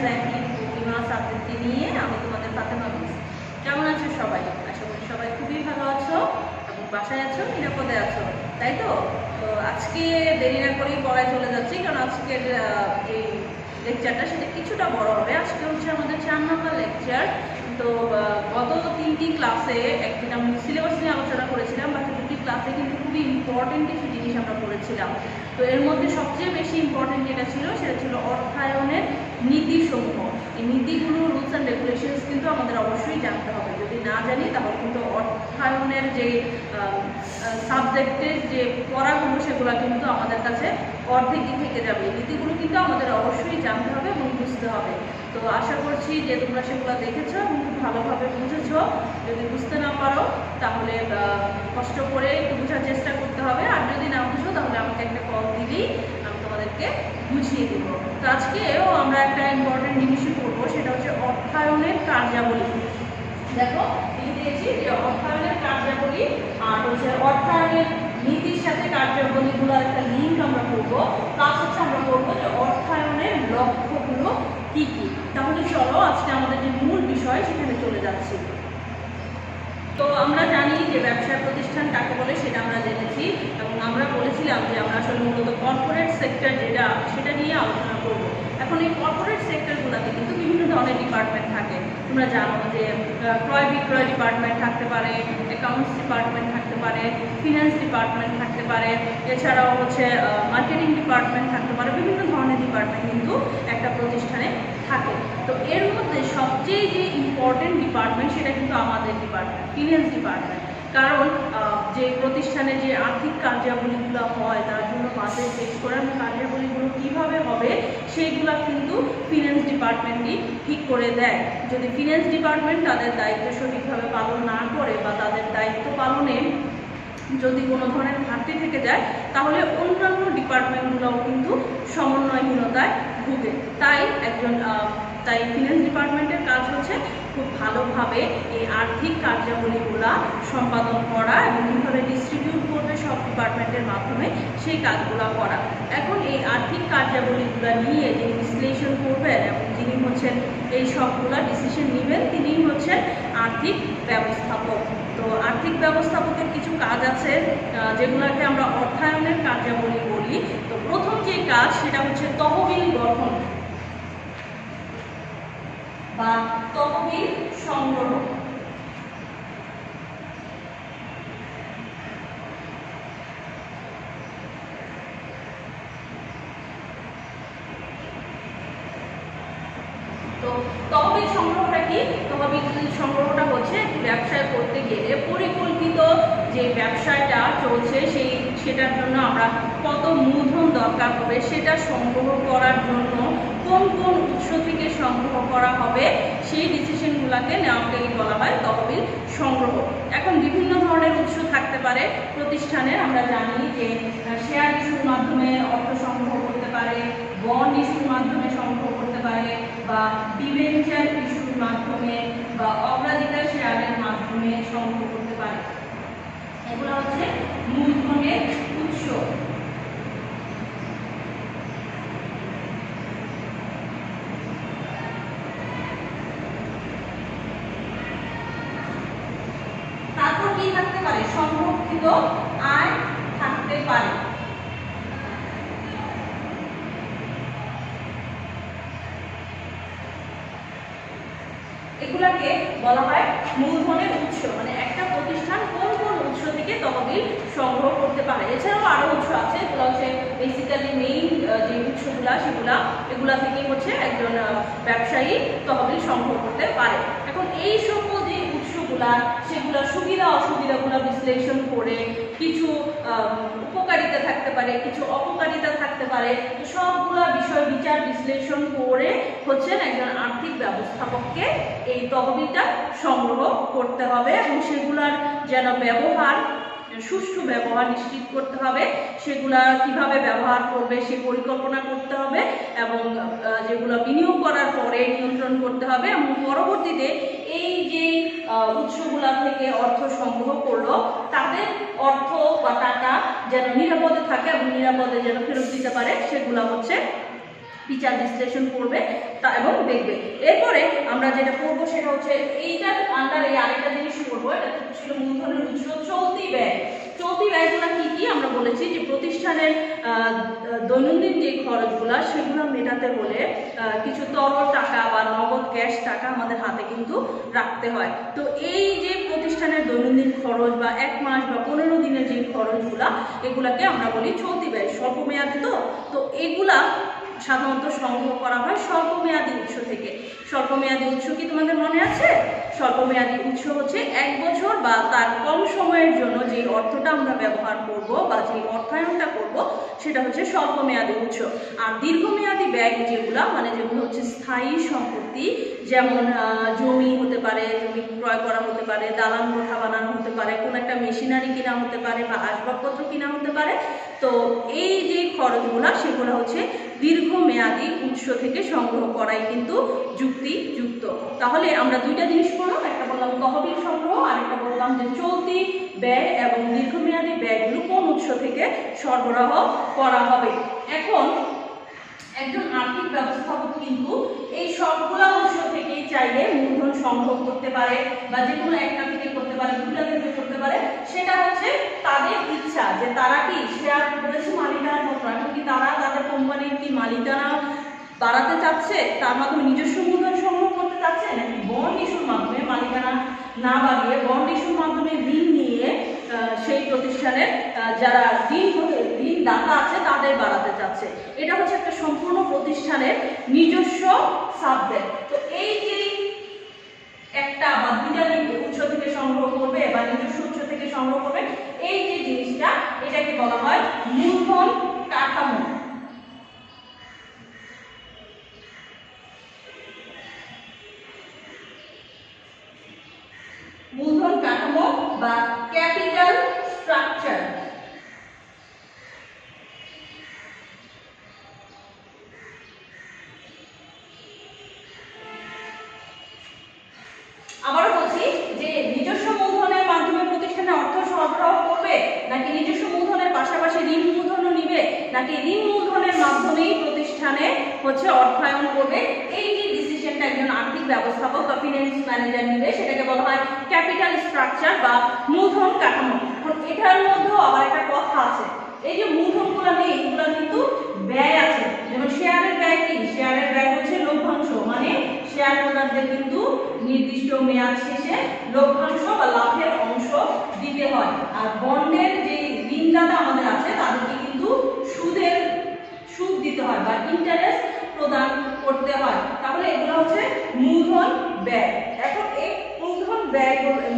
Ranking বিমা সাবজেক্টটি নিয়ে আমি তোমাদের ফাতেমা মিস। কেমন আছো সবাই? আশা করি সবাই খুবই ভালো আছো এবং বাসায় আছো, নিরাপদে আছো, তাই তো? তো আজকে দেরি না করেই পড়ায় চলে যাচ্ছি, কারণ আজকের যে লেকচারটা সেটা কিছুটা বড় হবে। আজকে হচ্ছে আমাদের 4 নম্বর লেকচার। তো গত 3টি ক্লাসে একদিন আমি সিলেবাস নিয়ে আলোচনা করেছিলাম, বাকি 2টি ক্লাসে কিন্তু খুবই ইম্পর্টেন্ট কিছু জিনিস আমরা পড়েছিলাম। তো এর মধ্যে সবচেয়ে বেশি ইম্পর্টেন্ট যেটা ছিল সেটা ছিল অর্থায়নের নীতিসমূহ। এই নীতিগুলো, রুলস অ্যান্ড রেগুলেশনস কিন্তু আমাদের অবশ্যই জানতে হবে। যদি না জানি তাহলে কিন্তু অর্থায়নের যে সাবজেক্টের যে পড়াগুলো সেগুলো কিন্তু আমাদের কাছে অর্ধেকই থেকে যাবে। এই নীতিগুলো কিন্তু আমাদের অবশ্যই জানতে হবে এবং বুঝতে হবে। তো আশা করছি যে তোমরা সেগুলো দেখেছো এবং খুব ভালোভাবে বুঝেছো। যদি বুঝতে না পারো তাহলে কষ্ট করে একটু বোঝার চেষ্টা করতে হবে, আর যদি না বুঝো তাহলে আমাকে একটা কল দিলেই আমি তোমাদেরকে বুঝিয়ে দেবো। তো আজকেও আমরা একটা ইম্পর্টেন্ট জিনিসই পড়বো, সেটা হচ্ছে অর্থায়নের কার্যাবলী। দেখো লিখে দিয়েছি যে অর্থায়নের কার্যাবলী আর হচ্ছে অর্থায়নের নীতির সাথে কার্যাবলীগুলোর একটা লিঙ্ক আমরা পড়বো। প্লাস হচ্ছে আমরা পড়বো যে অর্থায়নের লক্ষ্যগুলো কি কি। তাহলে চলো আজকে আমাদের যে মূল বিষয় সেখানে চলে যাচ্ছি। তো আমরা জানি যে ব্যবসা প্রতিষ্ঠান কাকে বলে সেটা আমরা জেনেছি, এবং আমরা বলেছিলাম যে আমরা আসলে মূলত কর্পোরেট সেক্টর যেটা সেটা নিয়ে আলোচনা করব। এখন এই কর্পোরেট সেক্টরগুলোতে কিন্তু বিভিন্ন ধরনের ডিপার্টমেন্ট থাকে। তোমরা জানো যে ক্রয় বিক্রয় ডিপার্টমেন্ট থাকতে পারে, অ্যাকাউন্টস ডিপার্টমেন্ট থাকতে পারে, ফিনান্স ডিপার্টমেন্ট থাকতে পারে, এছাড়াও হচ্ছে মার্কেটিং ডিপার্টমেন্ট থাকতে পারে। বিভিন্ন ধরনের ডিপার্টমেন্ট কিন্তু একটা প্রতিষ্ঠানে থাকে। তো এর মধ্যে সবচেয়ে যে ইম্পর্টেন্ট ডিপার্টমেন্ট সেটা কিন্তু আমাদের ডিপার্টমেন্ট, ফিনান্স ডিপার্টমেন্ট। কারণ যে প্রতিষ্ঠানে যে আর্থিক কার্যাবলীগুলো হয় তার জন্য বাজেট পেশ করার কার্যাবলীগুলো কীভাবে হবে সেইগুলো কিন্তু ফিনান্স ডিপার্টমেন্টই ঠিক করে দেয়। যদি ফিনান্স ডিপার্টমেন্ট তাদের দায়িত্ব সঠিকভাবে পালন না করে বা তাদের দায়িত্ব পালনে যদি কোনো ধরনের ঘাটতি থেকে যায় তাহলে অন্যান্য ডিপার্টমেন্টগুলোও কিন্তু সমন্বয়হীনতায় ভুগে। তাই ফিনান্স ডিপার্টমেন্টের কাজ হচ্ছে খুব ভালোভাবে এই আর্থিক কার্যাবলীগুলো সম্পাদন করা এবং কীভাবে ডিস্ট্রিবিউট করবে সব ডিপার্টমেন্টের মাধ্যমে সেই কাজগুলো করা। এখন এই আর্থিক কার্যাবলীগুলো নিয়ে যে বিশ্লেষণ করবেন এবং যিনি হচ্ছেন এই সবগুলা ডিসিশন নেবেন তিনি হচ্ছেন আর্থিক ব্যবস্থাপক। তো আর্থিক ব্যবস্থাপকের কিছু কাজ আছে যেগুলোকে আমরা অর্থায়নের কার্যাবলী বলি। তো প্রথম যে কাজ সেটা হচ্ছে তহবিল গঠন বা তহবিল সংগ্রহ। তো তহবিল সংগ্রহটা কি? তহবিল সংগ্রহটা হচ্ছে একটি ব্যবসায় করতে গেলে পরিকল্পিত যে ব্যবসাটা চলছে সেটার জন্য আমরা কত মূলধন দরকার হবে সেটা সংগ্রহ করার জন্য কোন কোন উৎস থেকে সংগ্রহ করা হবে সেই ডিসিশনগুলোকে নেওয়াকেই বলা হয় তহবিল সংগ্রহ। এখন বিভিন্ন ধরনের উৎস থাকতে পারে প্রতিষ্ঠানের। আমরা জানি যে শেয়ার ইস্যুর মাধ্যমে অর্থ সংগ্রহ করতে পারে, বন্ড ইস্যুর মাধ্যমে সংগ্রহ করতে পারে, বা ডিবেঞ্চার ইস্যুর মাধ্যমে বা অগ্রাধিকার শেয়ারের মাধ্যমে সংগ্রহ করতে পারে। এগুলো হচ্ছে মূলধনের উৎস। তারপর কি থাকতে পারে? সংরক্ষিত আয় থাকতে পারে। এগুলাকে বলা হয় মূলধনের উৎস, মানে একটা প্রতিষ্ঠান কোন কোন উৎস থেকে তহবিল সংগ্রহ করতে পারে। এছাড়াও আরো উৎস আছে, এগুলো হচ্ছে বেসিক্যালি মেইন যে উৎসগুলা এগুলা থেকে হচ্ছে একজন ব্যবসায়ী তহবিল সংগ্রহ করতে পারে। এখন এই সকল যে উৎসগুলা সেগুলা সুবিধা অসুবিধাগুলো বিশ্লেষণ করে কিছু উপকারিতা থাকতে পারে, কিছু অপকারিতা থাকতে পারে, তো সবগুলা বিষয় বিচার বিশ্লেষণ করে হচ্ছেন একজন আর্থিক ব্যবস্থাপককে এই তহবিলটা সংগ্রহ করতে হবে এবং সেগুলার যেন ব্যবহার সুষ্ঠু ব্যবহার নিশ্চিত করতে হবে, সেগুলা কিভাবে ব্যবহার করবে সে পরিকল্পনা করতে হবে এবং যেগুলো বিনিয়োগ করার পরে নিয়ন্ত্রণ করতে হবে এবং পরবর্তীতে এই যে উৎসগুলা থেকে অর্থ সংগ্রহ করলো তাদের অর্থ বা টাকা যেন নিরাপদে থাকে এবং নিরাপদে যেন ফেরত দিতে পারে সেগুলো হচ্ছে বিচার বিশ্লেষণ করবে তা এবং দেখবে। এরপরে আমরা যেটা করবো সেটা হচ্ছে এইটার আন্ডারে আরেকটা জিনিস করবো, এটা ছিল মূলধনের উৎস চলতি ব্যয়। চলতি ব্যয়গুলো কি কি আমরা বলেছি যে প্রতিষ্ঠানের দৈনন্দিন যে খরচগুলো সেগুলো মেটাতে হলে কিছু তরল টাকা বা নগদ ক্যাশ টাকা আমাদের হাতে কিন্তু রাখতে হয়। তো এই যে প্রতিষ্ঠানের দৈনন্দিন খরচ বা 1 মাস বা 15 দিনের যে খরচগুলা এগুলাকে আমরা বলি চলতি ব্যয়, স্বল্পমেয়াদী। তো এগুলা সাধারণত সংগ্রহ করা হয় স্বল্পমেয়াদী উৎস থেকে। স্বল্পমেয়াদী উৎস কি তোমাদের মনে আছে? স্বল্পমেয়াদী উৎস হচ্ছে 1 বছর বা তার কম সময়ের জন্য যে অর্থটা আমরা ব্যবহার করব বা যে অর্থায়নটা করব সেটা হচ্ছে স্বল্পমেয়াদী উৎস। আর দীর্ঘমেয়াদী ব্যয় যেগুলো মানে যেগুলো হচ্ছে স্থায়ী সম্পত্তি, যেমন জমি হতে পারে, জমি ক্রয় করা হতে পারে, দালান কোঠা বানানো হতে পারে, কোনো একটা মেশিনারি কিনা হতে পারে বা আসবাবপত্র কিনা হতে পারে। তো এই যে খরচগুলো সেগুলো হচ্ছে দীর্ঘমেয়াদী উৎস থেকে সংগ্রহ করাই কিন্তু যুক্তিযুক্ত। তাহলে আমরা দুইটা জিনিস করলাম, একটা বললাম তহবিল সংগ্রহ আর একটা বললাম যে চলতি ব্যয় এবং দীর্ঘমেয়াদী ব্যয়গুলো কোন উৎস থেকে সরবরাহ করা হবে। এখন একজন আর্থিক ব্যবস্থাপক কিন্তু এই সবগুলা উৎস থেকেই চাইলে মূলধন সংগ্রহ করতে পারে বা যে কোনো একটা থেকে করতে পারে, দুটা থেকে করতে পারে। সেটা হচ্ছে তাদের ইচ্ছা যে তারা কি শেয়ার বলেছে মালিকানা পত্র, এখন কি তারা তাদের কোম্পানির কি মালিকানা বাড়াতে চাচ্ছে, তার মাধ্যমে নিজস্ব মূলধন সংগ্রহ করতে চাচ্ছে, নাকি বন্ড ইস্যুর মাধ্যমে মালিকানা না বাড়িয়ে বন্ড ইস্যুর মাধ্যমে ঋণ নিয়ে সেই প্রতিষ্ঠানের যারা ঋণদাতা আছে তাদের বাড়াতে চাচ্ছে। এটা হচ্ছে একটা সম্পূর্ণ প্রতিষ্ঠানের নিজস্ব সাবজেক্ট। তো এই যে একটা বা দুইটা উৎস থেকে সংগ্রহ করবে বা নিজস্ব উৎস থেকে সংগ্রহ করবে, এই যে জিনিসটা এটাকে বলা হয় মূলধন কাঠামো। মূলধন কাঠামো বা ক্যাপিটাল স্ট্রাকচার। আবারও বলছি যে নিজস্ব মূলধনের মাধ্যমে প্রতিষ্ঠানে অর্থ সরবরাহ করবে, নাকি নিজস্ব মূলধনের পাশাপাশি ঋণ মূলধনও নিবে, নাকি ঋণ মূলধনের মাধ্যমেই প্রতিষ্ঠানে হচ্ছে অর্থায়ন করবে, এই যে ডিসিশনটা একজন আর্থিক ব্যবস্থাপক বা ফিনান্স ম্যানেজার নিবে সেটাকে বলা হয় ক্যাপিটাল স্ট্রাকচার বা মূলধন কাঠামো। এটার মধ্যেও আবার একটা কথা আছে, এই যে মূলধনগুলো নেই এগুলো কিন্তু ব্যয় আছে। যেমন শেয়ারের ব্যয় কি? শেয়ারের ব্যয় হচ্ছে লভ্যাংশ, মানে শেয়ার হোল্ডারদের কিন্তু নির্দিষ্ট মেয়াদ শেষে লভ্যাংশ বা লাভের অংশ দিতে হয়। আর বন্ডের যে ঋণদাতা আমাদের আছে তাদেরকে কিন্তু সুদ দিতে হয় বা ইন্টারেস্ট প্রদান করতে হয়। তাহলে এগুলো হচ্ছে মূলধন ব্যয়। এখন এই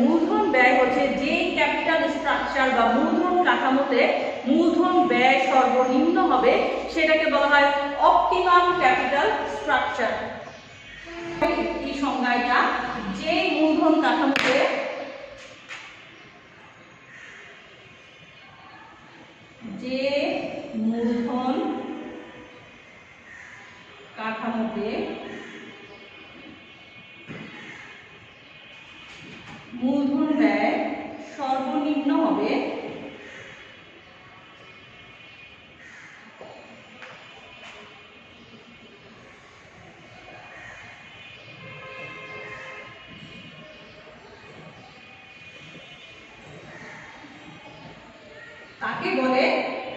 মূলধন ব্যয় হচ্ছে যে ক্যাপিটাল স্ট্রাকচার বা মূলধন কাঠামোতে মূলধন ব্যয় সর্বনিম্ন হবে সেটাকে বলা হয় অপটিমাম ক্যাপিটাল স্ট্রাকচার। এই সংজ্ঞাটা যে মূলধন কাঠামোতে মূলধন ব্যয় সর্বনিম্ন হবে তাকে বলে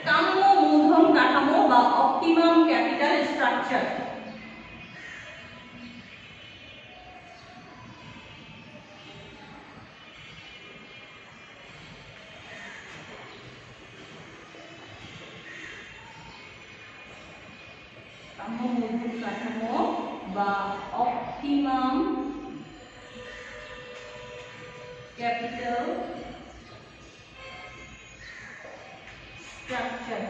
কাম্য মূলধন কাঠামো বা অপটিমাম ক্যাপিটাল স্ট্রাকচার। কাম্য মূলধন কাঠামো বা অপটিমাম ক্যাপিটাল স্ট্রাকচার।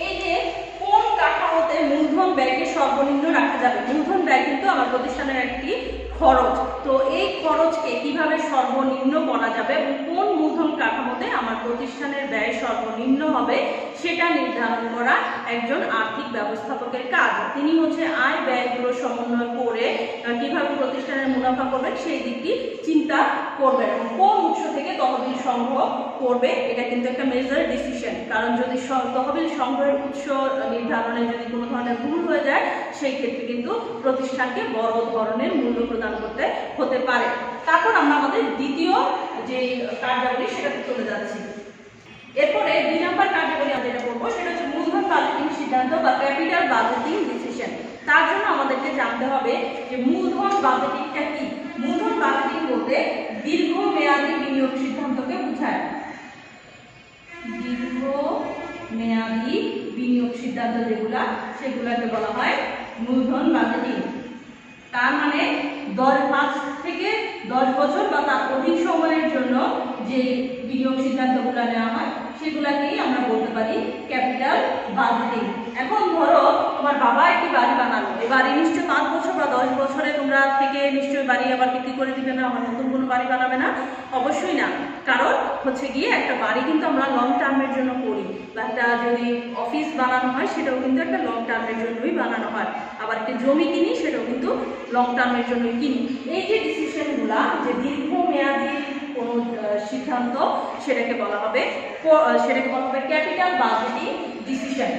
এই যে কোন কাঠামোতে মূলধন ব্যয়কে সর্বনিম্ন রাখা যাবে। মূলধন ব্যয় কিন্তু আমার প্রতিষ্ঠানের একটি খরচ, তো এই খরচকে কিভাবে সর্বনিম্ন করা যাবে এবং কোন মূলধন কাঠামোতে আমার প্রতিষ্ঠানের ব্যয় সর্বনিম্ন হবে সেটা নির্ধারণ করা একজন আর্থিক ব্যবস্থাপকের কাজ। তিনি হচ্ছে আয় ব্যয়গুলো সমন্বয় করে কিভাবে প্রতিষ্ঠানের মুনাফা করবেন সেই দিকটি চিন্তা করবেন এবং কোন উৎস থেকে তহবিল সংগ্রহ করবে, এটা কিন্তু একটা মেজর ডিসিশন। কারণ যদি তহবিল সংগ্রহের উৎস নির্ধারণে যদি কোনো ধরনের ভুল হয়ে যায়, সেই ক্ষেত্রে কিন্তু প্রতিষ্ঠানকে বড় ধরনের মূল্য প্রদান করতে হতে পারে। তারপর আমরা আমাদের দ্বিতীয় যে কার্যাবলী সেটাতে চলে যাচ্ছি। এরপরে 2 নম্বর কার্যাবলী আমরা যেটা করবো সেটা হচ্ছে মূলধন বাজেটিং সিদ্ধান্ত বা ক্যাপিটাল বাজেটিং ডিসিশন। তার জন্য আমাদেরকে জানতে হবে যে মূলধন বাজেটিংটা কি। মূলধন বাজেটিং বলতে দীর্ঘমেয়াদী বিনিয়োগ সিদ্ধান্তকে বোঝায়। দীর্ঘমেয়াদী বিনিয়োগ সিদ্ধান্ত যেগুলা, সেগুলাকে বলা হয় মূলধন বাজেটিং। তার মানে 5 থেকে 10 বছর বা তার অধিক সময়ের জন্য যে বিনিয়োগ সিদ্ধান্তগুলো নেওয়া হয় সেগুলাকেই আমরা বলতে পারি ক্যাপিটাল বাজেটিং। এখন ধরো তোমার বাবা একটি বাড়ি বানালো, এই বাড়ি নিশ্চয়ই 5 বছর বা 10 বছরে তোমরা থেকে নিশ্চয়ই বাড়ি আবার বিক্রি করে দিবে না, আমার নতুন কোনো বাড়ি বানাবে না, অবশ্যই না। কারণ হচ্ছে গিয়ে একটা বাড়ি কিন্তু আমরা লং টার্মের জন্য করি, বা একটা যদি অফিস বানানো হয় সেটাও কিন্তু একটা লং টার্মের জন্যই বানানো হয়। আবার একটা জমি কিনি সেটাও কিন্তু লং টার্মের জন্যই কিনি। এই যে ডিসিশনগুলা, যে দীর্ঘমেয়াদী কোনো সিদ্ধান্ত, সেটাকে বলা হবে ক্যাপিটাল বাজেটিং ডিসিশন।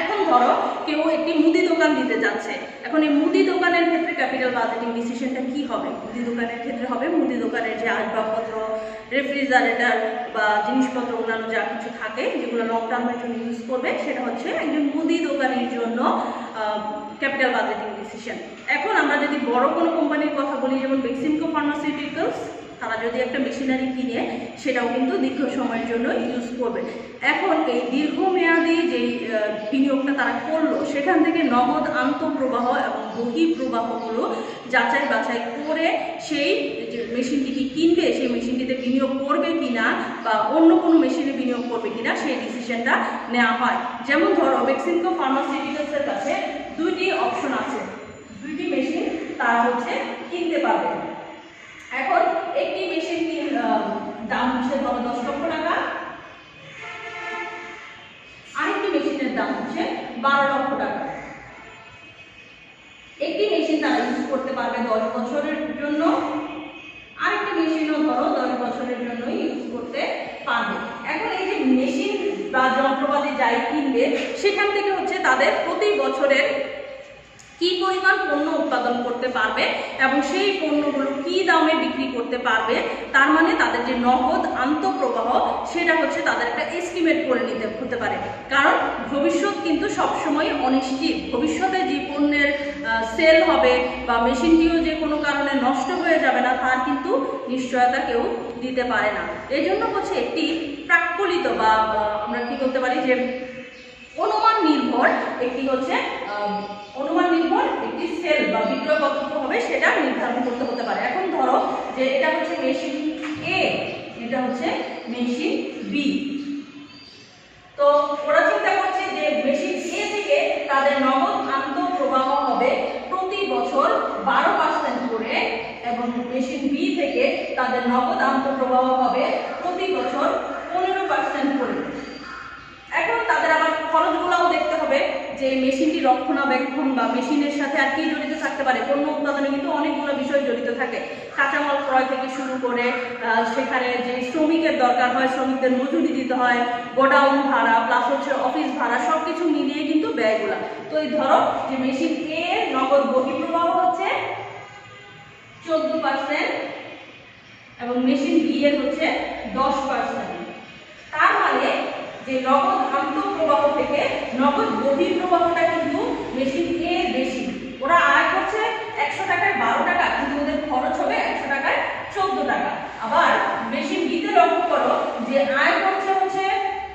এখন ধরো কেউ একটি মুদি দোকান দিতে যাচ্ছে, এখন এই মুদি দোকানের ক্ষেত্রে ক্যাপিটাল বাজেটিং ডিসিশনটা কি হবে? মুদি দোকানের ক্ষেত্রে হবে মুদি দোকানের যে আসবাবপত্র, রেফ্রিজারেটর বা জিনিসপত্র অন্যান্য যা কিছু থাকে যেগুলো লং টার্মের জন্য ইউজ করবে, সেটা হচ্ছে একজন মুদি দোকানের জন্য ক্যাপিটাল বাজেটিং ডিসিশন। এখন আমরা যদি বড় কোনো কোম্পানির কথা বলি, যেমন বেক্সিমকো ফার্মাসিউটিক্যালস, তারা যদি একটা মেশিনারি কিনে সেটাও কিন্তু দীর্ঘ সময়ের জন্য ইউজ করবে। এখন এই দীর্ঘমেয়াদী যে বিনিয়োগটা তারা করলো, সেখান থেকে নগদ আন্তঃপ্রবাহ এবং বহিঃপ্রবাহগুলো যাচাই বাছাই করে সেই যে মেশিনটি কি কিনবে, সেই মেশিনটিতে বিনিয়োগ করবে কিনা বা অন্য কোনো মেশিনে বিনিয়োগ করবে কিনা, সেই ডিসিশনটা নেওয়া হয়। যেমন ধরো বেক্সিমকো ফার্মাসিউটিক্যালসের কাছে 2টি অপশন আছে, 2টি মেশিন তারা হচ্ছে কিনতে পারবে। এখন একটি মেশিনটির দাম হচ্ছে 10 লক্ষ টাকা, আরেকটি মেশিনের দাম হচ্ছে 12 লক্ষ টাকা। একটি মেশিন তারা ইউজ করতে পারবে 10 বছরের জন্য, আরেকটি মেশিনও ধরো 10 বছরের জন্য ইউজ করতে পারবে। এখন এই যে মেশিন বা যন্ত্রপাতি যাই কিনবে, সেখান থেকে হচ্ছে তাদের প্রতি বছরের কি পরিমাণ পণ্য উৎপাদন করতে পারবে এবং সেই পণ্যগুলো কি দামে বিক্রি করতে পারবে, তার মানে তাদের যে নগদ আন্তঃপ্রবাহ সেটা হচ্ছে তাদের একটা এস্টিমেট করে নিতে হতে পারে। কারণ ভবিষ্যৎ কিন্তু সবসময় অনিশ্চিত, ভবিষ্যতে যে পণ্যের সেল হবে বা মেশিনটিও যে কোনো কারণে নষ্ট হয়ে যাবে না, তার কিন্তু নিশ্চয়তা কেউ দিতে পারে না। এই জন্য হচ্ছে একটি প্রাক্কলিত বা আমরা কি বলতে পারি যে অনুমান নির্ভর একটি সেল বা বিক্রয় কত হবে সেটা নির্ধারণ করতে হতে পারে। এখন ধরো যে এটা হচ্ছে মেশিন এ, এটা হচ্ছে মেশিন বি, তো ওরা চিন্তা করছে যে মেশিন এ থেকে তাদের নগদ আন্তঃপ্রবাহ হবে প্রতি বছর 12% করে এবং মেশিন বি থেকে তাদের নগদ আন্তঃপ্রবাহ হবে প্রতি বছর 15% করে। এখন তাদের আবার খরচগুলোও দেখতে হবে যে মেশিনটি রক্ষণাবেক্ষণ বা মেশিনের সাথে আর কি জড়িত থাকতে পারে। পণ্য উৎপাদনে কিন্তু অনেকগুলো বিষয় জড়িত থাকে, কাঁচামাল ক্রয় থেকে শুরু করে সেখানে যে শ্রমিকের দরকার হয়, শ্রমিকদের মজুরি দিতে হয়, গোডাউন ভাড়া প্লাস হচ্ছে অফিস ভাড়া, সব কিছু মিলিয়ে কিন্তু ব্যয়গুলো। তো এই ধরো যে মেশিন এ নগদ বহিঃপ্রবাহ হচ্ছে 14% এবং মেশিন বি এর হচ্ছে 10%। তার মানে যে নগদ আন্তঃপ্রবাহ থেকে নগদ বহিঃপ্রবাহটা কিন্তু মেশিন এ বেশি। ওরা আয় করছে 100 টাকায় 12 টাকা, কিন্তু ওদের খরচ হবে 100 টাকায় 14 টাকা। আবার মেশিন বিতে লক্ষ্য করো যে আয় করছে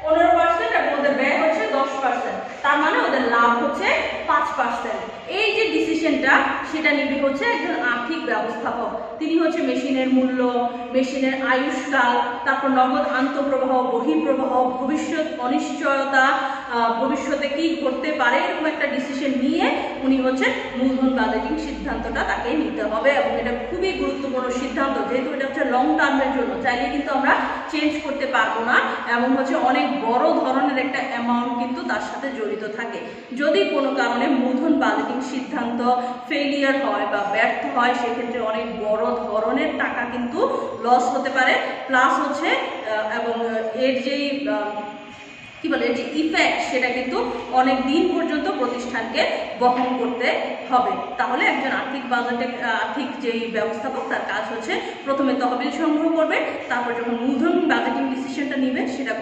15% এবং ওদের ব্যয় হচ্ছে 10%, তার মানে ওদের লাভ হচ্ছে 5%। এই যে ডিসিশনটা সেটা নিবে হচ্ছে একজন আর্থিক ব্যবস্থাপক। তিনি হচ্ছে মেশিনের মূল্য, মেশিনের আয়ুষ্কাল, তারপর নগদ আন্তঃপ্রবাহ, বহিঃপ্রবাহ, ভবিষ্যৎ অনিশ্চয়তা, ভবিষ্যতে কি ঘটতে পারে, এরকম একটা ডিসিশন নিয়ে উনি হচ্ছে মূলধন বাজেটিং সিদ্ধান্তটা তাকে নিতে হবে। এবং এটা খুবই গুরুত্বপূর্ণ সিদ্ধান্ত, যেহেতু এটা হচ্ছে লং টার্মের জন্য, চাইলে কিন্তু আমরা চেঞ্জ করতে পারবো না এবং হচ্ছে অনেক বড় ধরনের একটা অ্যামাউন্ট কিন্তু তার সাথে জড়িত থাকে। যদি কোনো কারণে মূলধন বাজেটিং সিদ্ধান্ত ফেলিয়ার ফেলিয়ার হয় বা ব্যর্থ হয় সেক্ষেত্রে অনেক বড় ধরনের টাকা কিন্তু লস হতে পারে, প্লাস হচ্ছে এবং এর যেই কি বলে যে ইফেক্ট সেটা কিন্তু অনেক দিন পর্যন্ত প্রতিষ্ঠানকে বহন করতে হবে। তাহলে একজন আর্থিক যেই ব্যবস্থাপক তার কাজ হচ্ছে প্রথমে তহবিল সংগ্রহ করবে, তারপর যখন মূলধন বাজেটিং ডিসিশনটা নেবে সেটা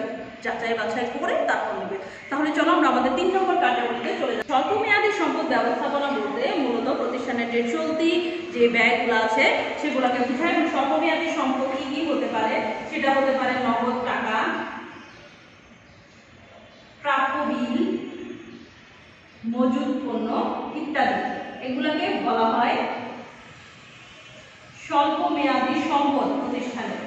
যাচাই বাছাই করে তারপর নেবে। তাহলে চলো আমরা আমাদের 3 নম্বর কার্যাবলীতে চলে যাই। স্বল্পমেয়াদী সম্পদ ব্যবস্থাপনা বলতে মূলত প্রতিষ্ঠানের যে চলতি যে ব্যয়গুলো আছে সেগুলোকে বোঝায়। এবং স্বল্পমেয়াদী সম্পদ কি হতে পারে, সেটা হতে পারে নগদ টাকা, প্রাপ্য বিল, মজুদ পণ্য ইত্যাদি। এগুলোকে বলা হয় স্বল্পমেয়াদী সম্পদ প্রতিষ্ঠানের।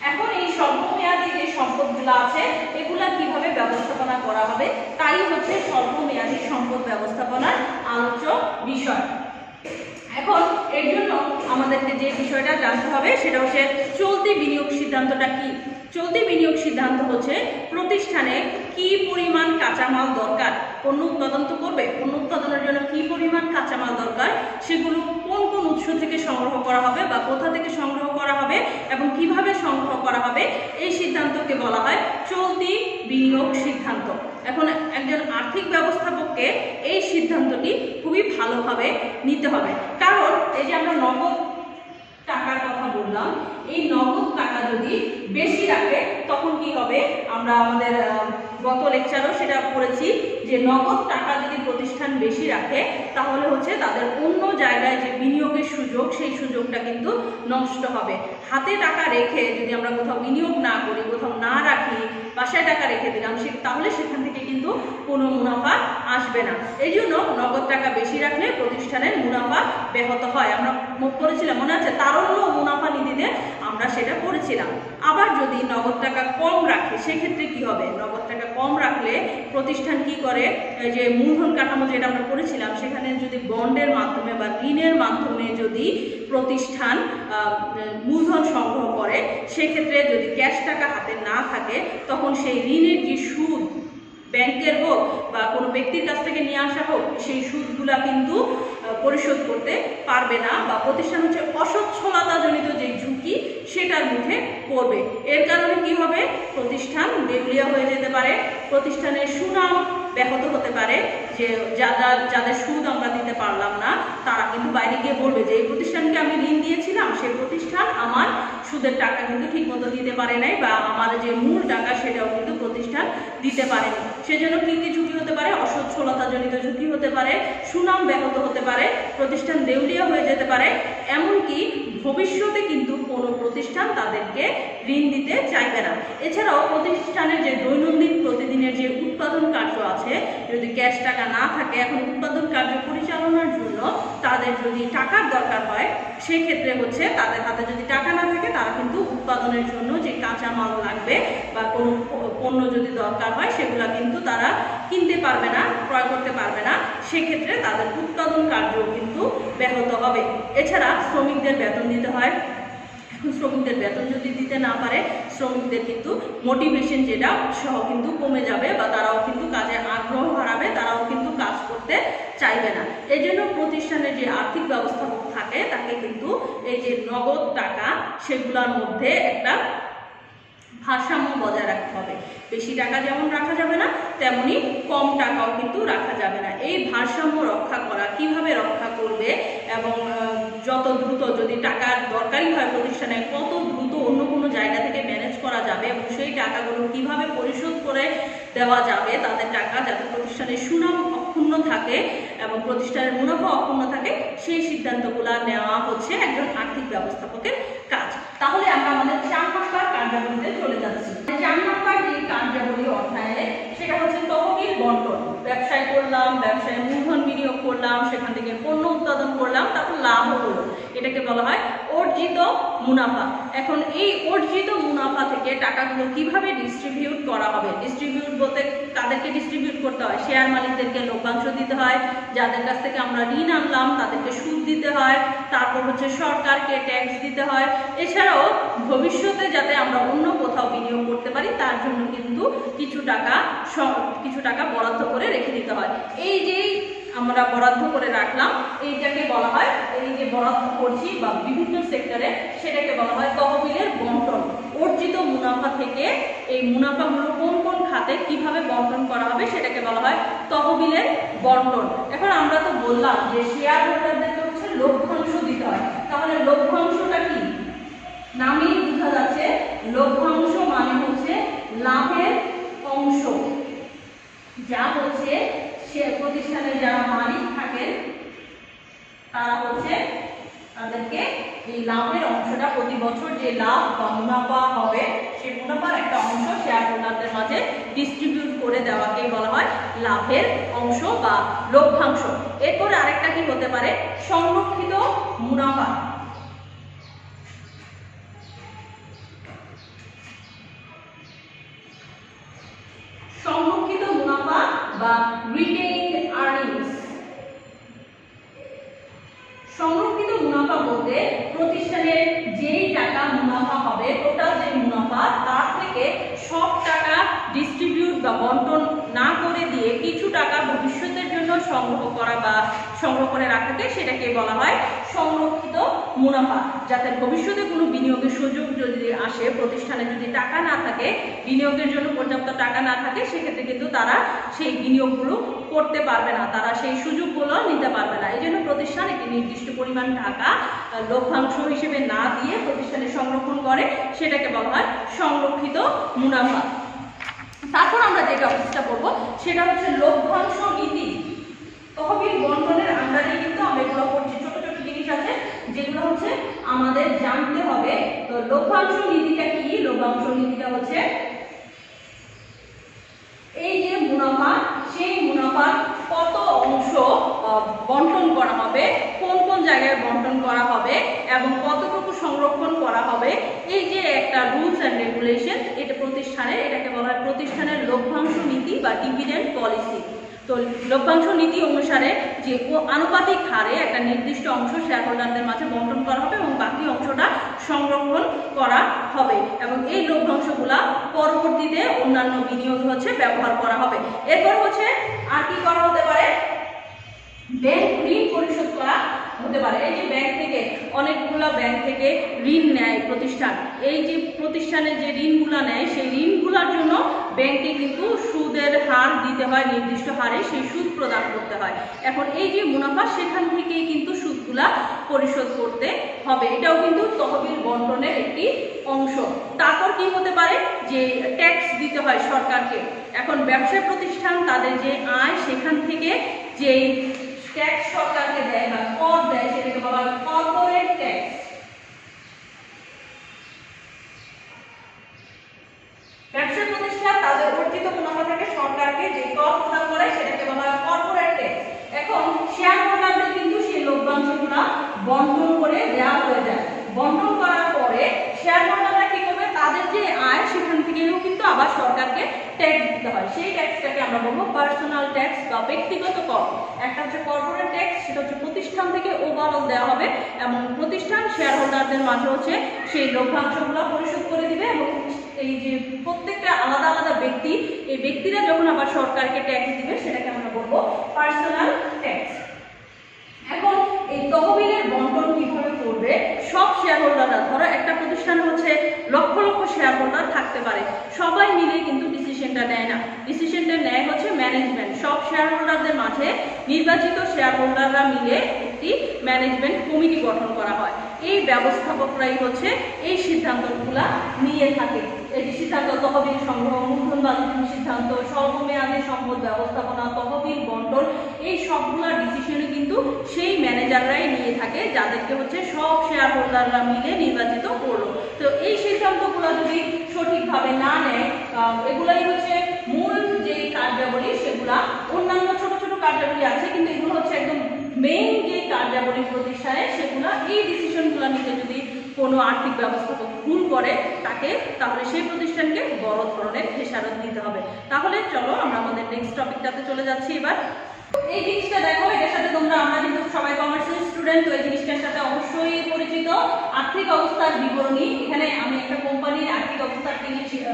এখন এই স্বল্পমেয়াদী যে সম্পদগুলো আছে এগুলা কিভাবে ব্যবস্থাপনা করা হবে তাই হচ্ছে স্বল্পমেয়াদী সম্পদ ব্যবস্থাপনার আলোচ্য বিষয়। এখন এর জন্য আমাদেরকে যে বিষয়টা জানতে হবে সেটা হচ্ছে চলতি বিনিয়োগ সিদ্ধান্তটা কি। চলতি বিনিয়োগ সিদ্ধান্ত হচ্ছে প্রতিষ্ঠানে কি পরিমাণ কাঁচামাল দরকার, পণ্য উৎপাদন তো করবে, পণ্য উৎপাদনের জন্য কি পরিমাণ কাঁচামাল দরকার সেগুলো কোন কোন উৎস থেকে সংগ্রহ করা হবে বা কোথা থেকে সংগ্রহ করা হবে এবং কিভাবে সংগ্রহ করা হবে, এই সিদ্ধান্তকে বলা হয় চলতি বিনিয়োগ সিদ্ধান্ত। এখন একজন আর্থিক ব্যবস্থাপককে এই সিদ্ধান্তটি খুবই ভালোভাবে নিতে হবে, কারণ এই যে আমরা নগদ টাকার কথা বললাম, এই নগদ টাকা যদি বেশি রাখে তখন কি হবে, আমরা আমাদের গত লেকচারও সেটা পড়েছি যে নগদ টাকা যদি প্রতিষ্ঠান বেশি রাখে তাহলে হচ্ছে তাদের অন্য জায়গায় যে বিনিয়োগের সুযোগ সেই সুযোগটা কিন্তু নষ্ট হবে। হাতে টাকা রেখে যদি আমরা কোথাও বিনিয়োগ না করি, কোথাও না রাখি, বাসায় টাকা রেখে দিলাম তাহলে সেখান থেকে কিন্তু কোনো মুনাফা আসবে না। এই জন্য নগদ টাকা বেশি রাখলে প্রতিষ্ঠানের মুনাফা ব্যাহত হয়। আমরা পড়েছিলাম মনে আছে তারল্য মুনাফা নীতিতে আমরা সেটা পড়েছিলাম। আবার যদি নগদ টাকা কম রাখে সেক্ষেত্রে কি হবে, নগদ টাকা কম রাখলে প্রতিষ্ঠান কি করে, যে মূলধন কাঠামো যেটা আমরা পড়েছিলাম সেখানে যদি বন্ডের মাধ্যমে বা ঋণের মাধ্যমে যদি প্রতিষ্ঠান মূলধন সংগ্রহ করে সেক্ষেত্রে যদি ক্যাশ টাকা হাতে না থাকে তখন সেই ঋণের যে সুদ ব্যাংকের হোক বা কোনো ব্যক্তির কাছ থেকে নিয়ে আসা হোক সেই সুদগুলা কিন্তু পরিশোধ করতে পারবে না বা প্রতিষ্ঠান হচ্ছে অসচ্ছলতাজনিত যে ঝুঁকি সেটার মুখে পড়বে। এর কারণে কি হবে, প্রতিষ্ঠান দেউলিয়া হয়ে যেতে পারে, প্রতিষ্ঠানের সুনাম ব্যাহত হতে পারে, যে যাদের সুদ আমরা দিতে পারলাম না তারা কিন্তু বাইরে গিয়ে বলবে যে এই প্রতিষ্ঠানকে আমি ঋণ দিয়েছিলাম সেই প্রতিষ্ঠান আমার সুদের টাকা কিন্তু ঠিকমতো দিতে পারে নাই বা আমার যে মূল টাকা সেটাও কিন্তু প্রতিষ্ঠান দিতে পারেনি। সেজন্য কি কি ঝুঁকি হতে পারে, অসচ্ছলতাজনিত ঝুঁকি হতে পারে, সুনাম ব্যাহত হতে পারে, প্রতিষ্ঠান দেউলিয়া হয়ে যেতে পারে, এমনকি ভবিষ্যতে কিন্তু কোনো প্রতিষ্ঠান তাদেরকে ঋণ দিতে চাইবে না। এছাড়াও প্রতিষ্ঠানের যে দৈনন্দিন প্রতিদিনের যে উৎপাদন কার্য আছে যদি ক্যাশ টাকা না থাকে, এখন উৎপাদন কার্য পরিচালনার জন্য তাদের যদি টাকার দরকার হয় সেক্ষেত্রে হচ্ছে তাদের হাতে যদি টাকা না থাকে তারা কিন্তু উৎপাদনের জন্য যে কাঁচা মাল লাগবে বা কোনো পণ্য যদি দরকার হয় সেগুলো কিন্তু তারা কিনতে পারবে না, ক্রয় করতে পারবে না, সেক্ষেত্রে তাদের উৎপাদন কার্য কিন্তু ব্যাহত হবে। এছাড়া শ্রমিকদের বেতন দিতে হয়, এখন শ্রমিকদের বেতন যদি দিতে না পারে শ্রমিকদের কিন্তু মোটিভেশন যেটা উৎসাহ কিন্তু কমে যাবে বা তারাও কিন্তু কাজে আগ্রহ হারাবে, তারাও কিন্তু কাজ করতে চাইবে না। এই জন্য প্রতিষ্ঠানের যে আর্থিক ব্যবস্থাপক থাকে তাকে কিন্তু এই যে নগদ টাকা সেগুলোর মধ্যে একটা ভারসাম্য বজায় রাখতে হবে। বেশি টাকা যেমন রাখা যাবে না তেমনি কম টাকাও কিন্তু রাখা যাবে না। এই ভারসাম্য রক্ষা করা কিভাবে রক্ষা করবে এবং যত দ্রুত যদি টাকার দরকারই হয় প্রতিষ্ঠানে কত দ্রুত অন্য কোনো জায়গা থেকে ম্যানেজ করা যাবে এবং সেই টাকাগুলো কিভাবে পরিশোধ করে দেওয়া যাবে তাদের টাকা, যাতে প্রতিষ্ঠানের সুনাম অক্ষুণ্ণ থাকে এবং প্রতিষ্ঠানের মুনাফা অক্ষুণ্ণ থাকে, সেই সিদ্ধান্তগুলো নেওয়া হচ্ছে একজন আর্থিক ব্যবস্থাপকের কাজ। তাহলে আমরা আমাদের 4 নম্বর কার্যাবলীতে চলে যাচ্ছি। 4 নম্বর যে কার্যাবলী অধ্যায়ে সেটা হচ্ছে তহবিল বন্টন। ব্যবসায় করলাম, ব্যবসায় মূলধন বিনিয়োগ করলাম, সেখান থেকে পণ্য উৎপাদন করলাম, তারপর লাভ হলো, এটাকে বলা হয় অর্জিত মুনাফা। এখন এই অর্জিত মুনাফা থেকে টাকাগুলো কিভাবে ডিস্ট্রিবিউট করা হবে, ডিস্ট্রিবিউট বলতে তাদেরকে ডিস্ট্রিবিউট করতে হয়, শেয়ার মালিকদেরকে লভ্যাংশ দিতে হয়, যাদের কাছ থেকে আমরা ঋণ আনলাম তাদেরকে সুদ দিতে দিতে হয়, তারপর হচ্ছে সরকারকে ট্যাক্স দিতে হয়। এছাড়াও ভবিষ্যতে যাতে আমরা অন্য কোথাও বিনিয়োগ করতে পারি তার জন্য কিন্তু কিছু টাকা বরাদ্দ করে রেখে দিতে হয়। এই যে আমরা বরাদ্দ করে রাখলাম এইটাকে বলা হয়, এই যে বরাদ্দ করছি বা বিভিন্ন সেক্টরে সেটাকে বলা হয় তহবিলের বন্টন। অর্জিত মুনাফা থেকে এই মুনাফাগুলো কোন কোন খাতে কিভাবে বন্টন করা হবে সেটাকে বলা হয় তহবিলের বন্টন। এখন আমরা তো বললাম যে শেয়ার হোল্ডারদেরকে হচ্ছে লভ্যাংশ দিতে হয়, তাহলে লভ্যাংশটা কি? নামেই বোঝা যাচ্ছে লভ্যাংশ মানে হচ্ছে লাভের অংশ, যা হচ্ছে সে প্রতিষ্ঠানের যারা মালিক থাকেন তারা হচ্ছে তাদেরকে এই লাভের অংশটা প্রতি বছর যে লাভ বা মুনাফা হবে সেই মুনাফার একটা অংশ শেয়ার হোল্ডারদের মাঝে ডিস্ট্রিবিউট করে দেওয়াকে বলা হয় লাভের অংশ বা লভ্যাংশ। এরপরে আরেকটা কি হতে পারে? সংরক্ষিত মুনাফা। সংরক্ষিত মুনাফা বা রিটেইনড আর্নিংস। সংরক্ষিত মুনাফা বলতে প্রতিষ্ঠানের যেই টাকা মুনাফা হবে, টোটাল যে মুনাফা তার থেকে সব টাকা ডিস্ট্রিবিউট বা বন্টন না করে দিয়ে কিছু টাকা ভবিষ্যতের জন্য সংগ্রহ করা বা সংগ্রহ করে রাখাকে সেটাকে বলা হয় সংরক্ষিত মুনাফা। যাতে ভবিষ্যতে কোনো বিনিয়োগের সুযোগ যদি আসে, প্রতিষ্ঠানে যদি টাকা না থাকে, বিনিয়োগের জন্য পর্যাপ্ত টাকা না থাকে, সেক্ষেত্রে কিন্তু তারা সেই বিনিয়োগগুলো করতে পারবে না, তারা সেই সুযোগগুলো নিতে পারবে না। এই জন্য প্রতিষ্ঠান একটি নির্দিষ্ট পরিমাণ টাকা লভ্যাংশ হিসেবে না দিয়ে প্রতিষ্ঠানে সংরক্ষণ করে, সেটাকে বলা হয় সংরক্ষিত মুনাফা। তারপর আমরা যে টপিকটা পড়বো সেটা হচ্ছে লভ্যাংশ নীতি। তহবিল বন্টনের আন্ডারে কিন্তু আমরা এগুলো পড়ছি, ছোট ছোট জিনিস আছে যেগুলো হচ্ছে আমাদের জানতে হবে। তো লভ্যাংশ নীতিটা কি? লভ্যাংশ নীতিটা হচ্ছে এই যে মুনাফা, সেই মুনাফার কত অংশ বন্টন করা হবে, কোন কোন জায়গায় বন্টন করা হবে এবং কতটুকু সংরক্ষণ করা হবে, এই যে একটা রুলস অ্যান্ড রেগুলেশন এটা প্রতিষ্ঠানের, এটাকে বলা হয় প্রতিষ্ঠানের লভ্যাংশ নীতি বা ডিভিডেন্ড পলিসি। তো লভ্যাংশ নীতি অনুসারে যে আনুপাতিক হারে একটা নির্দিষ্ট অংশ শেয়ার হোল্ডারদের মাঝে বন্টন করা হবে এবং বাকি অংশটা সংরক্ষণ করা হবে এবং এই লভ্যাংশগুলা পরবর্তীতে অন্যান্য বিনিয়োগ হচ্ছে ব্যবহার করা হবে। এরপর হচ্ছে আর কি করা হতে পারে? ব্যাংক ঋণ পরিশোধ করা হতে পারে। এই যে ব্যাংক থেকে অনেকগুলা ব্যাংক থেকে ঋণ নেয় প্রতিষ্ঠান, এই যে প্রতিষ্ঠানে যে ঋণগুলা নেয় সেই ঋণগুলোর জন্য ব্যাংকে কিন্তু সুদের হার দিতে হয়, নির্দিষ্ট হারে সেই সুদ প্রদান করতে হয়। এখন এই যে মুনাফা সেখান থেকেই কিন্তু সুদগুলা পরিশোধ করতে হবে, এটাও কিন্তু তহবিল বন্টনের একটি অংশ। তারপর কি হতে পারে? যে ট্যাক্স দিতে হয় সরকারকে। এখন ব্যবসায় প্রতিষ্ঠান তাদের যে আয় সেখান থেকে যেই ট্যাক্স সরকারকে দেয় বা কর দেয় সেটাকে বলা হয় কর্পোরেট ট্যাক্স। ব্যবসা প্রতিষ্ঠান তাদের অর্জিত মুনাফা থেকে সরকারকে যে কর প্রদান করে সেটাকে বলা হয় কর্পোরেট ট্যাক্স। এখন শেয়ার হোল্ডারদের কিন্তু সেই লভ্যাংশগুলো বন্টন করে দেওয়া হয়ে যায়। বন্টন করার পরে শেয়ার হোল্ডাররা কি করবে? তাদের যে আয় সেখান থেকেও কিন্তু আবার সরকারকে ট্যাক্স দিতে হয়। সেই ট্যাক্সটাকে আমরা বলবো পার্সোনাল ট্যাক্স বা ব্যক্তিগত কর। একটা হচ্ছে কর্পোরেট ট্যাক্স, সেটা হচ্ছে প্রতিষ্ঠান থেকে ওভারঅল দেওয়া হবে এবং প্রতিষ্ঠান শেয়ার হোল্ডারদের মাঝে হচ্ছে সেই লভ্যাংশগুলো পরিশোধ করে দিবে এবং এই যে প্রত্যেকটা আলাদা আলাদা ব্যক্তি, এই ব্যক্তিরা যখন আবার সরকারকে ট্যাক্স দিবে সেটাকে আমরা বলবো পার্সোনাল ট্যাক্স। এখন এই তহবিলের বন্টন কিভাবে করবে? সব শেয়ার হোল্ডাররা, ধরো একটা প্রতিষ্ঠান হচ্ছে লক্ষ লক্ষ শেয়ার হোল্ডার থাকতে পারে, সবাই মিলে কিন্তু ডিসিশনটা নেয় না, ডিসিশনটা নেয় হচ্ছে ম্যানেজমেন্ট। সব শেয়ার হোল্ডারদের মাঝে নির্বাচিত শেয়ার হোল্ডাররা মিলে একটি ম্যানেজমেন্ট কমিটি গঠন করা হয়। এই ব্যবস্থাপকরাই হচ্ছে এই সিদ্ধান্তগুলা নিয়ে থাকে। এই যে সিদ্ধান্ত, তহবিল সংগ্রহ, মূলধন বাজেটের সিদ্ধান্ত, স্বল্পমেয়াদী সম্পদ ব্যবস্থাপনা, তহবিল বন্টন, এই সবগুলা ডিসিশনে কিন্তু সেই ম্যানেজাররাই নিয়ে থাকে, যাদেরকে হচ্ছে সব শেয়ার হোল্ডাররা মিলে নির্বাচিত করলো। তো এই সিদ্ধান্তগুলো যদি সঠিকভাবে না নেয়, এগুলাই হচ্ছে মূল যে কার্যাবলী, সেগুলা অন্যান্য ছোট ছোট কার্যাবলী আছে কিন্তু এগুলো হচ্ছে একদম মেইন যে কার্যাবলী প্রতিষ্ঠানে, সেগুলা এই ডিসিশনগুলো নিতে যদি কোনো আর্থিক ব্যবস্থাপক ভুল করে তাহলে সেই প্রতিষ্ঠানকে বড় ধরনের খেসারত দিতে হবে। তাহলে চলো আমরা আমাদের নেক্সট টপিকটাতে চলে যাচ্ছি এবার। এই জিনিসটা দেখো, এটার সাথে আমরা কিন্তু সবাই কমার্সের স্টুডেন্ট, তো এই জিনিসটার সাথে অবশ্যই পরিচিত। আর্থিক অবস্থার বিবরণী, এখানে আমি একটা কোম্পানির আর্থিক অবস্থার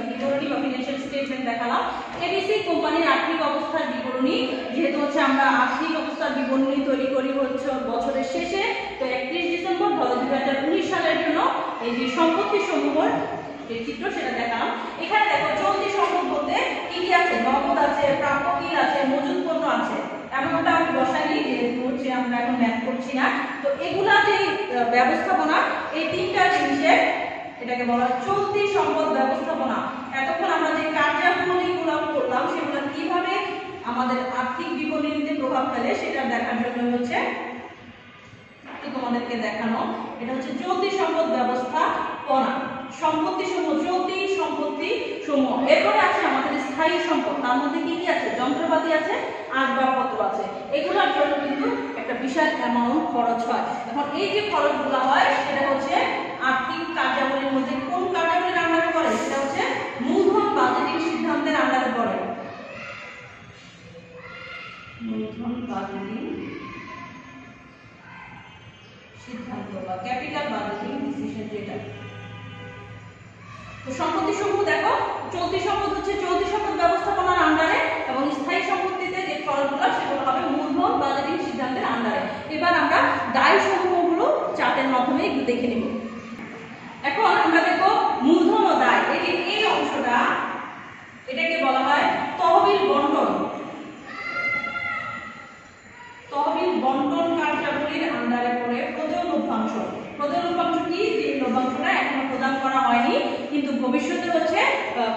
বিবরণী বা ফিনান্সিয়াল স্টেটমেন্ট দেখালাম। এবিসি কোম্পানির আর্থিক অবস্থার বিবরণী, যেহেতু আমরা আর্থিক অবস্থার বিবরণী তৈরি করি বছরের শেষে, তো 31 ডিসেম্বর 2019 সালের জন্য এই যে সম্পত্তি সমূহের যে চিত্র সেটা দেখালাম। এখানে দেখো চলতি সম্পদ বলতে কি কি আছে, নগদ আছে, প্রাপ্য বিল আছে, মজুত পণ্য আছে, এমনটা আমি বসাইনি যেহেতু আমরা এখন ম্যাথ করছি না। তো এগুলা যে ব্যবস্থাপনা, এই তিনটা জিনিসের এটাকে বলা হয় চলতি সম্পদ ব্যবস্থাপনা। এতক্ষণ আমরা যে কার্যাবলীগুলো করলাম সেগুলো কিভাবে আমাদের আর্থিক বিবরণীতে প্রভাব ফেলে সেটা দেখার জন্য তোমাদেরকে দেখানো। এটা চলতি সম্পদ ব্যবস্থাপনা, সম্পত্তি সমূহ, চলতি সম্পত্তি সমূহ। এরপরে আছে আমাদের স্থায়ী সম্পদ, তার মধ্যে কি কি আছে, যন্ত্রপাতি আছে, আসবাবপত্র আছে। এগুলোর জন্য কিন্তু একটা বিশাল অ্যামাউন্ট খরচ হয়। এখন এই যে খরচগুলো হয় সেটা আর্থিক কার্যাবলীর মধ্যে কোন কার্যাবলীর আন্ডারে পড়ে, সেটা মূলধন বাজেটিং সিদ্ধান্তের আন্ডারে পড়ে। মূলধন বাজেটিং সিদ্ধান্ত বা ক্যাপিটাল বাজেটিং ডিসিশন যেটা। তো সম্পত্তি সমূহ দেখো, চলতি সম্পদ চলতি সম্পদ ব্যবস্থাপনার আন্ডারে, এবং স্থায়ী সম্পত্তিতে যে খরচগুলো সেগুলো হবে মূলধন বাজেটিং সিদ্ধান্তের আন্ডারে। এবার আমরা দায় সমূহগুলো চার্টের মাধ্যমে একটু দেখে নেব। এখন আমরা দেখো মূলধন ও দায়, এই অংশটা এটাকে বলা হয় তহবিল বন্টন। তহবিল বন্টন কার্যাবলীর আন্ডারে পড়ে প্রদেয় লভ্যাংশ। প্রদেয় লভ্যাংশ কি, যে লভ্যাংশটা এখনো প্রদান করা হয়নি কিন্তু ভবিষ্যতে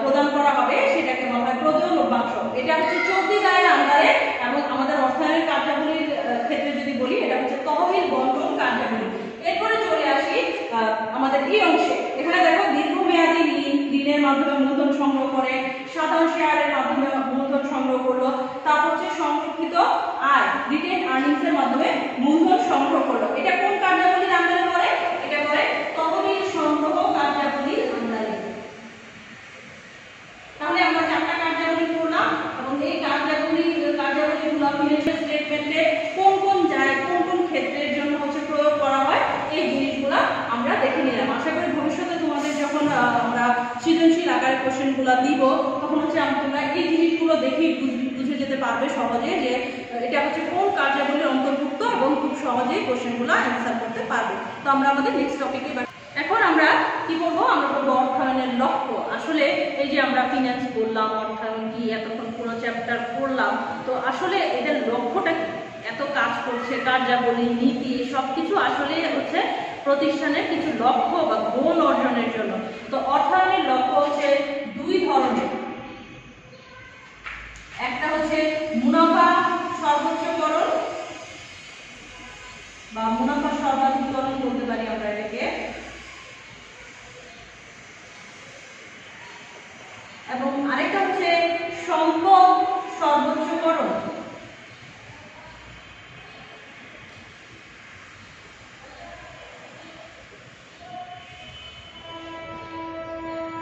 প্রদান করা হবে, সেটাকে বলা হয় প্রদেয় লভ্যাংশ। এটা চলতি দায়ের আন্ডারে, এবং আমাদের অর্থায়নের কার্যাবলীর ক্ষেত্রে যদি বলি এটা তহবিল বন্টন কার্যাবলী। এরপরে চলে আসি আমাদের এই অংশে। এখানে দেখো দীর্ঘমেয়াদী ঋণের মাধ্যমে মূলধন সংগ্রহ করে, সাধারণ শেয়ারের মাধ্যমে মূলধন সংগ্রহ করলো, তারপর সংরক্ষিত আয় রিটেন আর্নিংস এর মাধ্যমে মূলধন সংগ্রহ করলো। এটা কোন কার্যাবলীর আন্ডারে পড়ে, এটা পড়ে তহবিল সংগ্রহ কার্যাবলীর আন্ডারে। তাহলে আমরা চারটা কার্যাবলী করলাম, এবং এই কার্যাবলীগুলো ফিনান্সিয়াল স্টেটমেন্টে কোন কোন ক্ষেত্রের জন্য প্রয়োগ করা হয়, এই জিনিসগুলো আমরা দেখে নিলাম। আশা করি ভবিষ্যতে তোমাদের যখন আমরা সৃজনশীল আকারে কোশ্চেনগুলো দিব তখন তোমরা এই জিনিসগুলো দেখেই বুঝে যেতে পারবে সহজে যে এটা কোন কার্যাবলীর অন্তর্ভুক্ত, এবং খুব সহজেই কোশ্চেনগুলো অ্যান্সার করতে পারবে। তো আমরা আমাদের নেক্সট টপিকে এখন আমরা কি করবো, আমরা করবো অর্থায়নের লক্ষ্য। আসলে এই যে আমরা ফিনান্স বললাম, অর্থায়ন কি, এতক্ষণ পুরো চ্যাপ্টার পড়লাম, তো আসলে এদের লক্ষ্যটা কি, এত কাজ করছে, কার্যাবলী, নীতি, সবকিছু আসলে প্রতিষ্ঠানের কিছু লক্ষ্য বা গোল অর্জনের জন্য। তো অর্থায়নের লক্ষ্য দুই ধরনের। একটা মুনাফা সর্বোচ্চকরণ বা মুনাফা সর্বাধিকরণ বলতে পারি আমরা এটাকে, এবং আরেকটা সম্পদ সর্বোচ্চকরণ।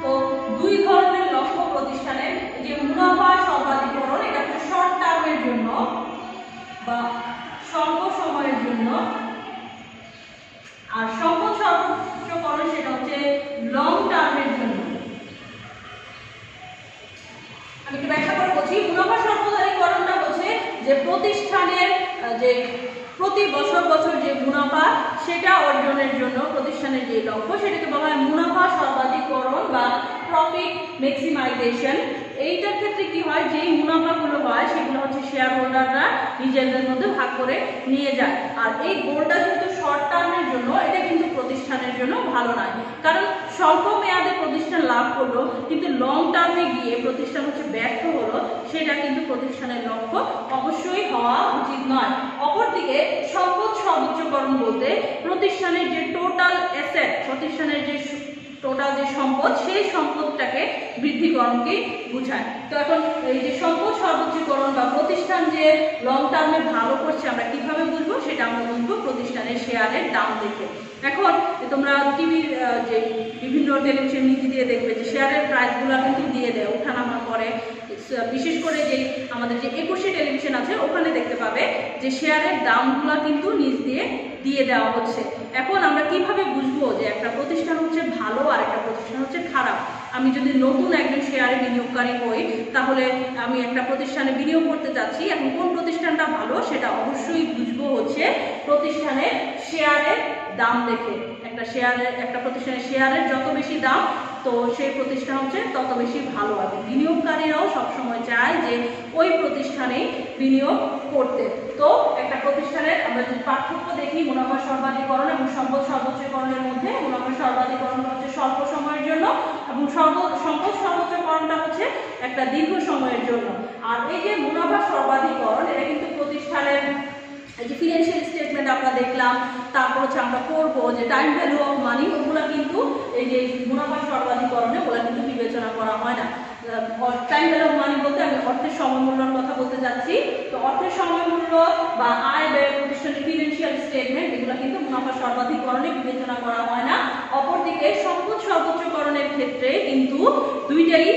তো দুই ধরনের লক্ষ্য প্রতিষ্ঠানের, যে মুনাফা সর্বাধিকরণ এটা শর্ট টার্মের জন্য বা স্বল্প সময়ের জন্য, আর সম্পদ সর্বোচ্চকরণ সেটা লং টার্মের জন্য। আমি একটু ব্যাখ্যা করে বলছি। মুনাফা সর্বাধিকরণটা যে প্রতিষ্ঠানের যে প্রতি বছর যে মুনাফা সেটা অর্জনের জন্য প্রতিষ্ঠানের যে লক্ষ্য সেটাকে বলা হয় মুনাফা সর্বাধিকরণ বা প্রফিট ম্যাক্সিমাইজেশন। এইটার ক্ষেত্রে কি হয়, যেই মুনাফাগুলো হয় সেগুলো শেয়ার হোল্ডাররা নিজেদের মধ্যে ভাগ করে নিয়ে যায়। আর এই গোলটা যেহেতু শর্ট টার্মের জন্য, এটা কিন্তু প্রতিষ্ঠানের জন্য ভালো নয়, কারণ স্বল্প মেয়াদে প্রতিষ্ঠান লাভ করলো কিন্তু লং টার্মে গিয়ে প্রতিষ্ঠান ব্যর্থ হলো, সেটা কিন্তু প্রতিষ্ঠানের লক্ষ্য অবশ্যই হওয়া উচিত নয়। অপরদিকে সম্পদ সর্বোচ্চকরণ বলতে প্রতিষ্ঠানের যে টোটাল অ্যাসেট, প্রতিষ্ঠানের যে টোটাল যে সম্পদ, সেই সম্পদটাকে বৃদ্ধিকরণকে বোঝায়। তো এখন এই যে সম্পদ সর্বোচ্চকরণ বা প্রতিষ্ঠান যে লং টার্মে ভালো করছে আমরা কিভাবে বুঝবো, সেটা আমরা বুঝবো প্রতিষ্ঠানের শেয়ারের দাম দেখে। এখন তোমরা টিভির যে বিভিন্ন টেলিভিশন নীতি দিয়ে দেখবে যে শেয়ারের প্রাইসগুলো কিন্তু দিয়ে দেয়, ওঠানামা করে, বিশেষ করে যে আমাদের যে 21 টেলিভিশন আছে ওখানে দেখতে পাবে যে শেয়ারের দামগুলো কিন্তু নিজ দিয়ে দেওয়া হচ্ছে। এখন আমরা কিভাবে বুঝবো যে একটা প্রতিষ্ঠান হচ্ছে ভালো আর একটা প্রতিষ্ঠান হচ্ছে খারাপ? আমি যদি নতুন একজন শেয়ারে বিনিয়োগকারী হই, তাহলে আমি একটা প্রতিষ্ঠানে বিনিয়োগ করতে যাচ্ছি, এখন কোন প্রতিষ্ঠানটা ভালো সেটা অবশ্যই বুঝবো হচ্ছে প্রতিষ্ঠানের শেয়ারের দাম দেখে। একটা প্রতিষ্ঠানের শেয়ারের যত বেশি দাম, তো সেই প্রতিষ্ঠান হচ্ছে তত বেশি ভালো হবে। বিনিয়োগকারীরাও সবসময় চায় যে ওই প্রতিষ্ঠানেই বিনিয়োগ করতে। তো একটা প্রতিষ্ঠানের আমরা যদি পার্থক্য দেখি মুনাফা সর্বাধিকরণ এবং সম্পদ সর্বোচ্চকরণের মধ্যে, মুনাফা সর্বাধিকরণটা হচ্ছে স্বল্প সময়ের জন্য এবং সম্পদ সর্বোচ্চকরণটা হচ্ছে একটা দীর্ঘ সময়ের জন্য। আর এই যে মুনাফা সর্বাধিকরণ, এটা কিন্তু প্রতিষ্ঠানের এই যে ফিনান্সিয়াল স্টেটমেন্ট আমরা দেখলাম, তারপর হচ্ছে আমরা করবো যে টাইম ভ্যালু অফ মানি, ওগুলো কিন্তু এই যে মুনাফা সর্বাধিকরণে ওগুলো কিন্তু বিবেচনা করা হয় না। টাইম ভ্যালু অফ মানি বলতে আমি অর্থের সময়মূল্যের কথা বলতে যাচ্ছি। তো অর্থের সময়মূল্য বা আয় ব্যয় প্রতিষ্ঠানের ফিনান্সিয়াল স্টেটমেন্ট, এগুলো কিন্তু মুনাফা সর্বাধিকরণে বিবেচনা করা হয় না। অপরদিকে সম্পদ সর্বোচ্চকরণের ক্ষেত্রে কিন্তু দুইটাই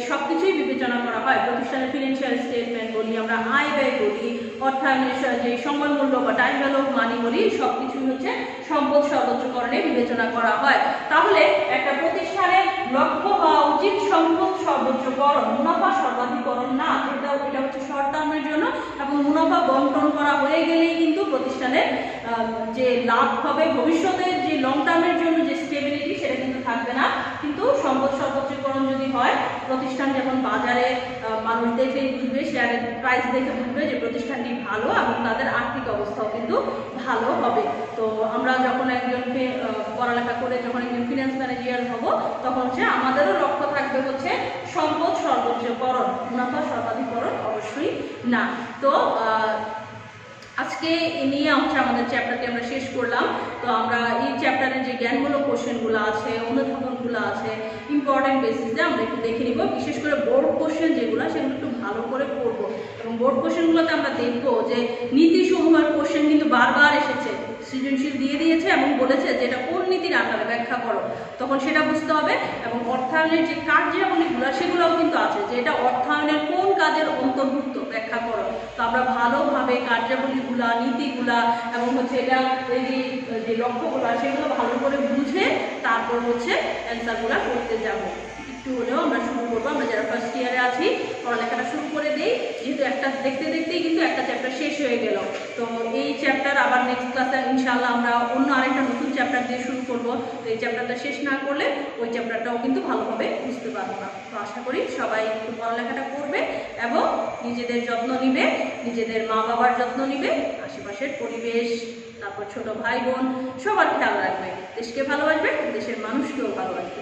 সবকিছুই বিবেচনা করা হয়। প্রতিষ্ঠানের ফিনান্সিয়াল স্টেটমেন্ট বলি, আমরা আয় ব্যয় বলি, অর্থায়নের যে সময় মূল্য বা টাইম ভ্যালু অফ মানি বলি, সবকিছুই হচ্ছে সম্পদ সর্বোচ্চকরণে বিবেচনা করা হয়। তাহলে একটা প্রতিষ্ঠানের লক্ষ্য হওয়া উচিত সম্পদ সর্বোচ্চকরণ, মুনাফা সর্বাধিকরণ না। এটা হচ্ছে শর্ট টার্মের জন্য, এবং মুনাফা বন্টন করা হয়ে গেলেই কিন্তু প্রতিষ্ঠানের যে লাভ হবে, ভবিষ্যতের যে লং টার্মের জন্য যে স্টেবিলিটি, সেটা কিন্তু থাকবে না। কিন্তু সম্পদ সর্বোচ্চকরণ যদি হয়, প্রতিষ্ঠান যেমন বাজারে মানুষ দেখে বুঝবে, শেয়ারের প্রাইস দেখে বুঝবে যে প্রতিষ্ঠানটি ভালো এবং তাদের আর্থিক অবস্থাও কিন্তু ভালো হবে। তো আমরা যখন একজনকে পড়ালেখা করে যখন একজন ফিনান্স ম্যানেজার হব, তখন হচ্ছে আমাদেরও লক্ষ্য থাকবে হচ্ছে সম্পদ সর্বোচ্চকরণ, মুনাফা সর্বাধিকরণ অবশ্যই না। তো আজকে এ নিয়ে হচ্ছে আমাদের চ্যাপ্টারটি আমরা শেষ করলাম। তো আমরা এই চ্যাপ্টারের যে জ্ঞানমূলক কোশ্চেনগুলো আছে, অনুধাবনগুলো আছে, ইম্পর্টেন্ট বেসিসে আমরা একটু দেখে নিব। বিশেষ করে বোর্ড কোশ্চেন যেগুলো, সেগুলো একটু ভালো করে পড়ব। এবং বোর্ড কোশ্চেনগুলোতে আমরা দেখবো যে নীতিসমূহের কোশ্চেন কিন্তু বারবার এসেছে, সৃজনশীল দিয়ে দিয়েছে এবং বলেছে যে এটা কোন নীতির আকারে ব্যাখ্যা করো, তখন সেটা বুঝতে হবে। এবং অর্থায়নের যে কার্যাবলীগুলো, সেগুলোও কিন্তু আছে যে এটা অর্থায়নের কোন কাজের অন্তর্ভুক্ত ব্যাখ্যা করো। তো আমরা ভালোভাবে কার্যাবলীগুলা, নীতিগুলা এবং হচ্ছে এটা এই যে লক্ষ্যগুলো, সেগুলো ভালো করে বুঝে তারপর হচ্ছে অ্যান্সারগুলো করতে যাব। একটু হলেও আমরা শুরু করবো। আমরা যারা ফার্স্ট ইয়ারে আছি, পড়ালেখাটা শুরু করে দিই, যেহেতু একটা দেখতে দেখতেই কিন্তু একটা চ্যাপ্টার শেষ হয়ে গেল। তো এই চ্যাপ্টার আবার নেক্সট ক্লাসে ইনশাআল্লাহ আমরা অন্য আরেকটা নতুন চ্যাপ্টার দিয়ে শুরু করবো। তো এই চ্যাপ্টারটা শেষ না করলে ওই চ্যাপ্টারটাও কিন্তু ভালোভাবে বুঝতে পারবো না। তো আশা করি সবাই একটু পড়ালেখাটা করবে এবং নিজেদের যত্ন নিবে, নিজেদের মা বাবার যত্ন নিবে, আশেপাশের পরিবেশ, তারপর ছোট ভাই বোন সবার খেয়াল রাখবে, দেশকে ভালোবাসবে, দেশের মানুষকেও ভালোবাসবে।